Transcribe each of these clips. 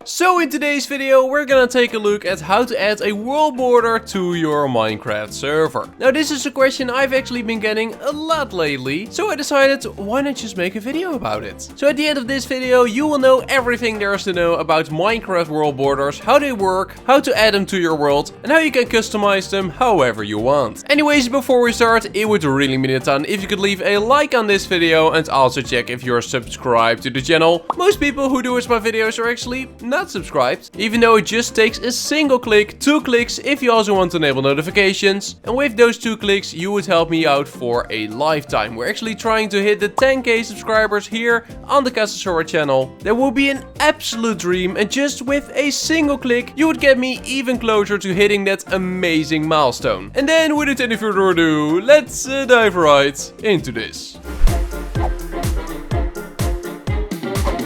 So in today's video we're gonna take a look at how to add a world border to your Minecraft server. Now this is a question I've actually been getting a lot lately, so I decided why not just make a video about it. So at the end of this video you will know everything there is to know about Minecraft world borders, how they work, how to add them to your world, and how you can customize them however you want. Anyways, before we start, it would really mean a ton if you could leave a like on this video and also check if you're subscribed to the channel. Most people who do watch my videos are actually not subscribed, even though it just takes a single click, 2 clicks if you also want to enable notifications, and with those 2 clicks you would help me out for a lifetime. We're actually trying to hit the 10k subscribers here on the KasaiSora channel. That would be an absolute dream, and just with a single click you would get me even closer to hitting that amazing milestone. And then without any further ado, let's dive right into this.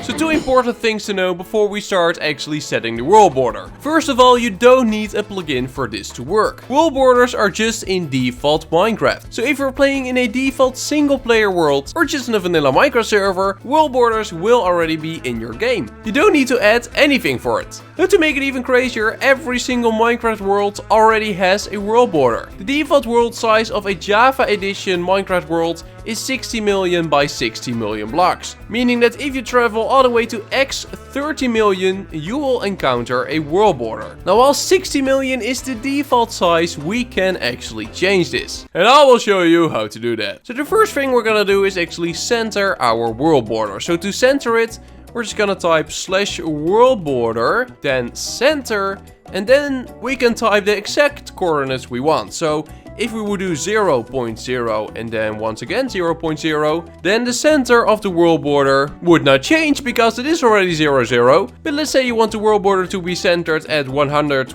So 2 important things to know before we start actually setting the world border. First of all, you don't need a plugin for this to work. World borders are just in default Minecraft. So if you're playing in a default single player world or just in a vanilla Minecraft server, world borders will already be in your game. You don't need to add anything for it. But to make it even crazier, every single Minecraft world already has a world border. The default world size of a Java edition Minecraft world is 60 million by 60 million blocks, meaning that if you travel all the way to X 30 million, you will encounter a world border. Now while 60 million is the default size, we can actually change this. And I will show you how to do that. So the first thing we're gonna do is actually center our world border. So to center it, we're just gonna type /world border, then center, and then we can type the exact coordinates we want. So if we would do 0.0 and then once again 0.0, then the center of the world border would not change because it is already 0, But let's say you want the world border to be centered at 100,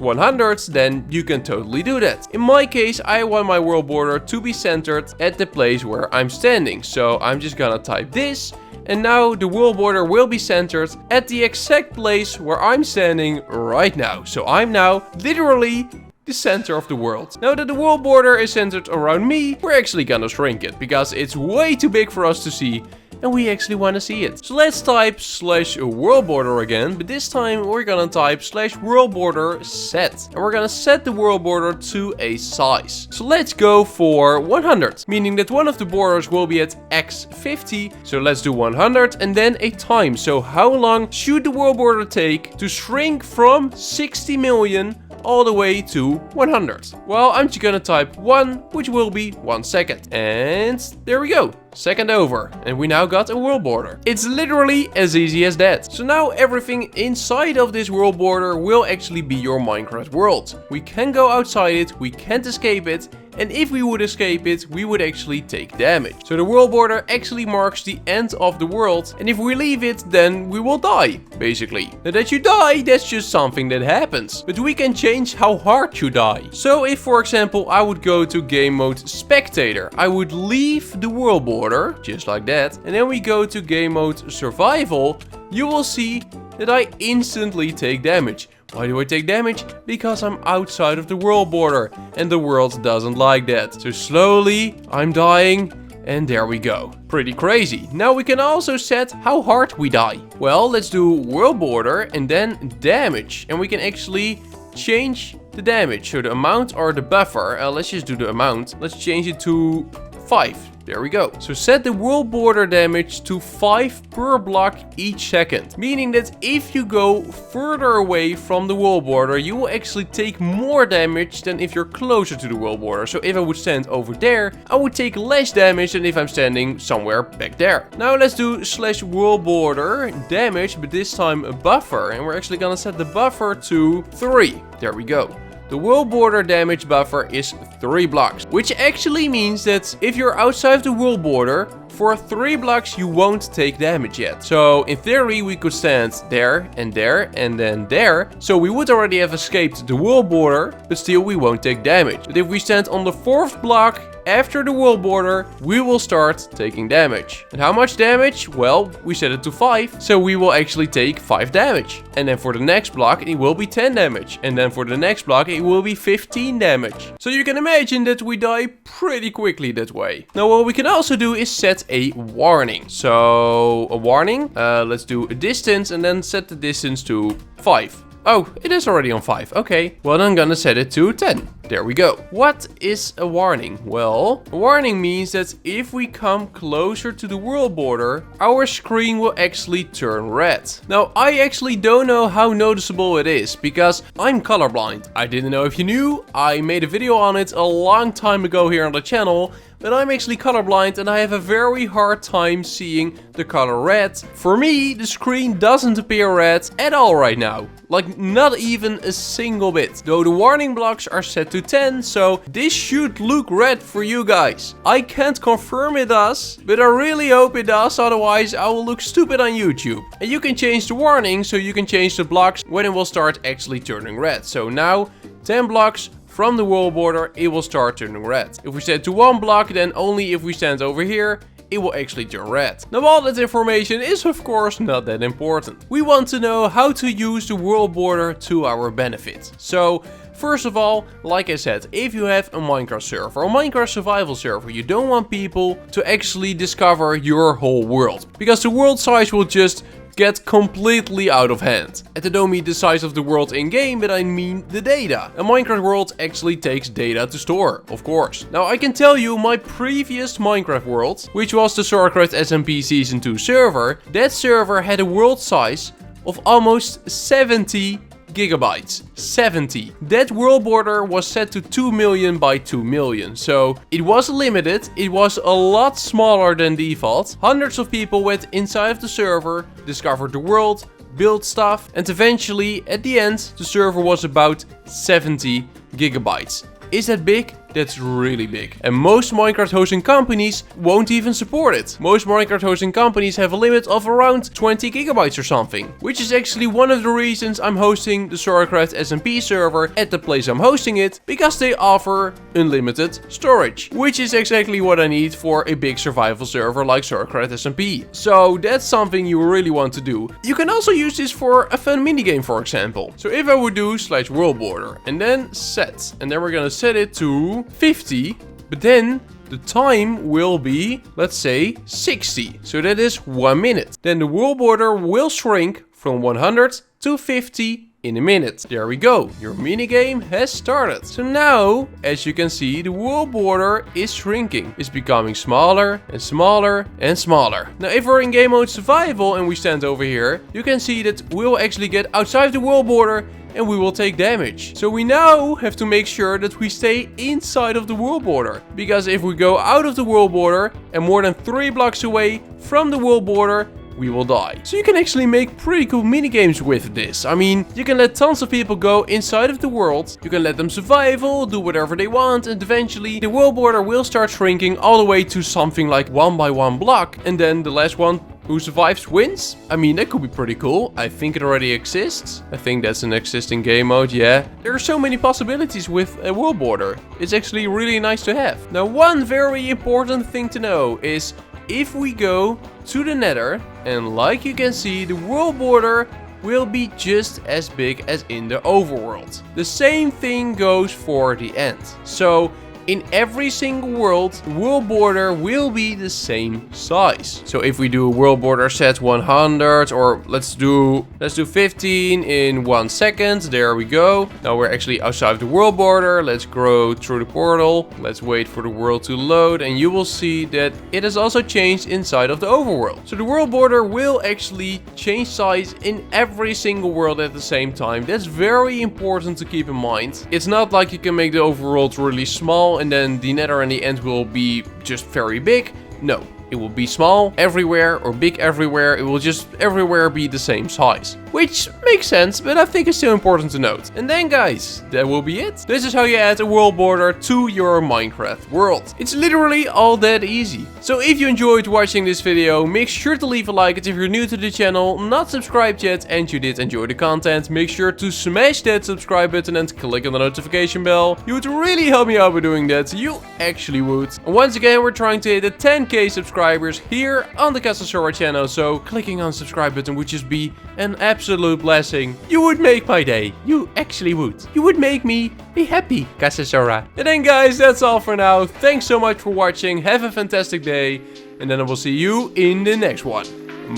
then you can totally do that. In my case, I want my world border to be centered at the place where I'm standing. So I'm just gonna type this. And now the world border will be centered at the exact place where I'm standing right now. So I'm now literally the center of the world. Now that the world border is centered around me, we're actually gonna shrink it because it's way too big for us to see and we actually want to see it. So let's type /world border again, but this time we're gonna type /world border set, and we're gonna set the world border to a size. So let's go for 100, meaning that one of the borders will be at X 50. So let's do 100 and then a time. So how long should the world border take to shrink from 60 million all the way to 100? Well, I'm just gonna type 1, which will be 1 second. And there we go. Second over, and we now got a world border. It's literally as easy as that. So now everything inside of this world border will actually be your Minecraft world. We can go outside it, we can't escape it, and if we would escape it, we would actually take damage. So the world border actually marks the end of the world, and if we leave it, then we will die, basically. Now that you die, that's just something that happens. But we can change how hard you die. So if, for example, I would go to game mode spectator, I would leave the world border, just like that, and then we go to game mode survival, you will see that I instantly take damage. Why do I take damage? Because I'm outside of the world border, and the world doesn't like that. So slowly I'm dying, and there we go. Pretty crazy. Now we can also set how hard we die. Well, let's do world border and then damage, and we can actually change the damage. So the amount or the buffer, let's just do the amount. Let's change it to 5. There we go. So set the world border damage to 5 per block each second. Meaning that if you go further away from the world border, you will actually take more damage than if you're closer to the world border. So if I would stand over there, I would take less damage than if I'm standing somewhere back there. Now let's do /world border damage, but this time a buffer. And we're actually gonna set the buffer to 3. There we go. The world border damage buffer is 3 blocks, which actually means that if you're outside of the world border, for 3 blocks you won't take damage yet. So in theory we could stand there and then there. So we would already have escaped the world border, but still we won't take damage. But if we stand on the 4th block, after the world border, we will start taking damage. And how much damage? Well, we set it to 5, so we will actually take 5 damage. And then for the next block, it will be 10 damage. And then for the next block, it will be 15 damage. So you can imagine that we die pretty quickly that way. Now, what we can also do is set a warning. So, a warning, let's do a distance and then set the distance to 5. Oh, it is already on 5. Okay. Well, I'm gonna set it to 10. There we go. What is a warning? Well, a warning means that if we come closer to the world border, our screen will actually turn red. Now, I actually don't know how noticeable it is because I'm colorblind. I didn't know if you knew. I made a video on it a long time ago here on the channel. But I'm actually colorblind and I have a very hard time seeing the color red. For me, the screen doesn't appear red at all right now. Like not even a single bit. Though the warning blocks are set to 10, so this should look red for you guys. I can't confirm it does, but I really hope it does, otherwise I will look stupid on YouTube. And you can change the warning, so you can change the blocks when it will start actually turning red. So now, 10 blocks from the world border, it will start turning red. If we set to 1 block, then only if we stand over here, it will actually turn red. Now, all that information is of course not that important. We want to know how to use the world border to our benefit. So, first of all, like I said, if you have a Minecraft server, a Minecraft survival server, you don't want people to actually discover your whole world. Because the world size will just get completely out of hand. And I don't mean the size of the world in game, but I mean the data. A Minecraft world actually takes data to store, of course. Now I can tell you my previous Minecraft world, which was the SoraCraft SMP Season 2 server, that server had a world size of almost 70 gigabytes. 70. That world border was set to 2 million by 2 million. So it was limited. It was a lot smaller than default. Hundreds of people went inside of the server, discovered the world, built stuff, and eventually at the end the server was about 70 gigabytes. Is that big? That's really big. And most Minecraft hosting companies won't even support it. Most Minecraft hosting companies have a limit of around 20 gigabytes or something. Which is actually one of the reasons I'm hosting the SoraCraft SMP server at the place I'm hosting it. Because they offer unlimited storage. Which is exactly what I need for a big survival server like SoraCraft SMP. So that's something you really want to do. You can also use this for a fun minigame, for example. So if I would do /world border and then set. And then we're gonna set it to 50, but then the time will be, let's say, 60. So that is 1 minute. Then the world border will shrink from 100 to 50 in a minute. There we go. Your minigame has started. So now, as you can see, the world border is shrinking. It's becoming smaller and smaller and smaller. Now, if we're in game mode survival and we stand over here, you can see that we'll actually get outside the world border and we will take damage. So we now have to make sure that we stay inside of the world border. Because if we go out of the world border and more than 3 blocks away from the world border, we will die. So you can actually make pretty cool minigames with this. I mean, you can let tons of people go inside of the world. You can let them survival, do whatever they want, and eventually the world border will start shrinking all the way to something like 1 by 1 block. And then the last one who survives wins? I mean, that could be pretty cool. I think it already exists. I think that's an existing game mode, yeah. There are so many possibilities with a world border. It's actually really nice to have. Now, one very important thing to know is if we go to the Nether, and like you can see, the world border will be just as big as in the overworld. The same thing goes for the end. So in every single world, the world border will be the same size. So if we do a world border set 100, or let's do 15 in 1 second. There we go. Now we're actually outside of the world border. Let's go through the portal. Let's wait for the world to load, and you will see that it has also changed inside of the overworld. So the world border will actually change size in every single world at the same time. That's very important to keep in mind. It's not like you can make the overworld really small and then the Nether and the end will be just very big. No, it will be small everywhere or big everywhere. It will just everywhere be the same size. which makes sense, but I think it's still important to note. And then guys, that will be it. This is how you add a world border to your Minecraft world. It's literally all that easy. So if you enjoyed watching this video, make sure to leave a like. If you're new to the channel, not subscribed yet, and you did enjoy the content, make sure to smash that subscribe button and click on the notification bell. You would really help me out by doing that, you actually would. And once again, we're trying to hit the 10k subscribers here on the KasaiSora channel, so clicking on the subscribe button would just be an absolute blessing. You would make my day. You actually would. You would make me be happy, KasaiSora. And then guys, that's all for now. Thanks so much for watching. Have a fantastic day. And then I will see you in the next one.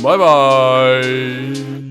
Bye bye.